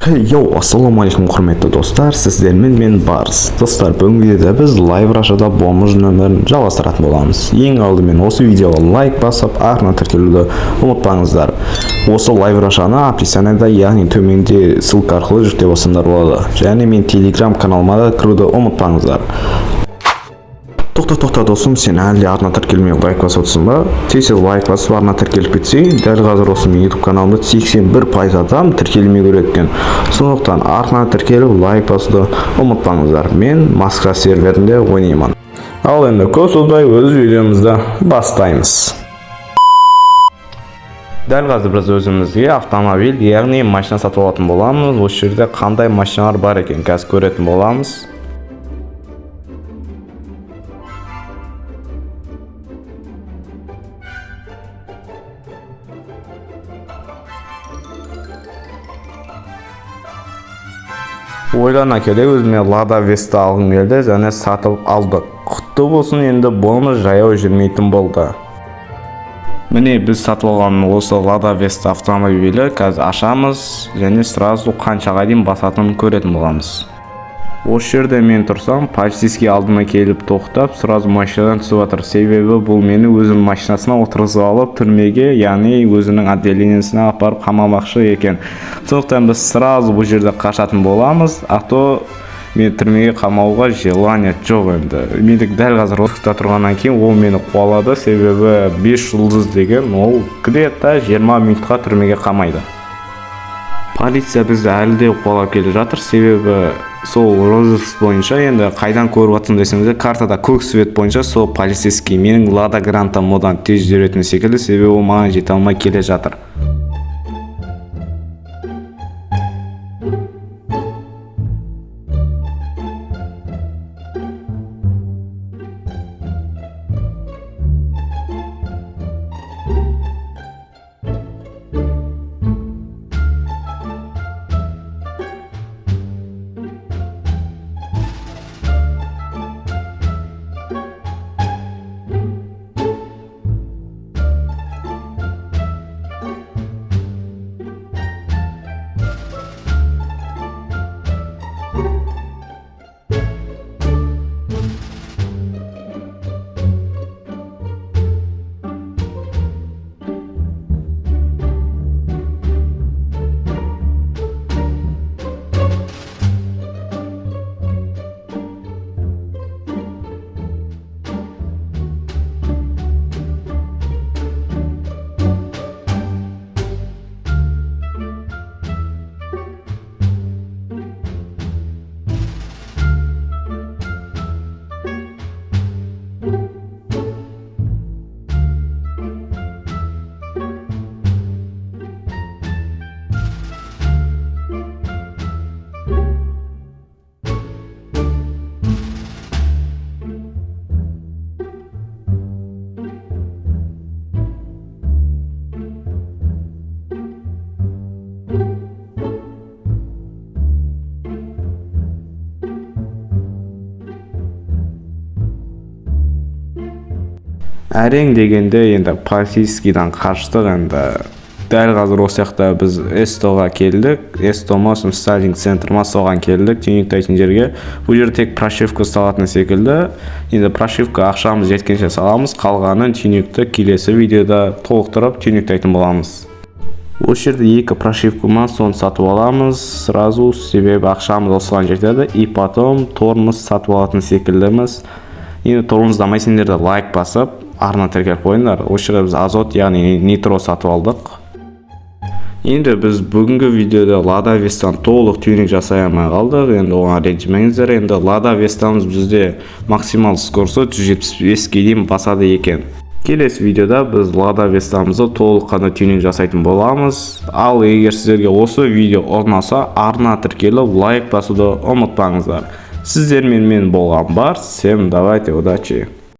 Assalomu alaykum құрметті достар, сіздермен мен Барс. Достар, бүгінгі видеода біз Live Russia'да бомж нөмірін жалғастыратын боламыз. Ең алдымен осы видеоға лайк басып, артына тіркелуді ұмытпаңыздар. Осы Live Russia'ны описаниеда, яғни төменде ссылка арқылы жүктеп алсаңдар болады. Және мен Telegram каналыма да кіруді ұмытпаңыздар. Тоқта досым, сен әлде артына тіркелмей лайк басып отырсың ба? Тез лайк басып артына тіркеліп кетсе, дәл қазір осы мен YouTube каналымда 81% адам тіркелмей көреді екен. Сондықтан артына тіркеліп лайк басуды ұмытпаңыздар. Мен Москва серверінде ойнаймын. Ал енді көп созбай өз видеомызды бастаймыз. Дәл қазір біз өзімізге автомобиль, яғни машина сатып алатын боламыз. Осы жерде қандай машиналар бар екен қазір көретін боламыз. Ойлана келе өзіме Lada Vesta алғым келді, және сатып алдық. Құтты болсын, енді бонус жаяу жүрмейтін болды. Міне біз сатып алған осы Lada Vesta автомобилі қазір ашамыз, және сразу қаншаға дейін басатынын көретін боламыз. Осы жерде мен тұрсам, полицейский алдыма келіп тоқтап, сразу машинадан түсіп жатыр. Себебі бұл мені өзінің машинасына отырғызып алып, түрмеге, яғни өзінің отделениесіне апарып қамамақшы екен. Сондықтан біз сразу бұл жерде қашатын боламыз. Ато мен түрмеге қамауға желание жоқ енді. Мендік дәл қазір отықта тұрғаннан кейін ол мені қуалады, себебі 5 жұлдыз деген ол где-то 20 минутқа түрмеге қамайды. Полиция бізді әлі де қуалап келе жатыр, себебі сол розыск бойынша енді қайдан көріп жатсың десеңіз, картада көк свет бойынша сол полицейский менің Lada Granta'м одан тез жүретін секілді, себебі ол маған жете алмай келе жатыр. Әрең дегенде енді полицейскийдан қаштық, енді дәл қазір осы жақта біз Эстоға келдік. Эсто маусым стайлинг центрма соған келдік, тюнингтайтын жерге. Бұл жерде тек прошивка салатын секілді. Енді прошивка ақшамыз жеткенше саламыз, қалғанын тюнингті келесі видеода толықтырып тюнингтайтын боламыз. Осы жерде екі прошивкама соны сатып аламыз сразу, себебі ақшамыз осыған жетеді. И потом тормоз сатып алатын секілдіміз. Енді тормоздамай сендерді лайк басып, арна тіркеліп қойыңдар. Осы жерде біз азот, яғни нитро сатып алдық. Енді біз бүгінгі видеода Lada Vesta'ны толық тюнинг жасай алмай қалдық. Енді оған ренжімеңіздер. Енді Lada Vesta'мыз бізде максимал скорсы 175-ге дейін басады екен. Келесі видеода біз Lada Vesta'мызды толық қана тюнинг жасайтын боламыз. Ал егер сіздерге осы видео ұнаса, арна тіркеліп лайк басуды ұмытпаңыздар. Сіздермен мен болған Барс. Всем давайте, удачи!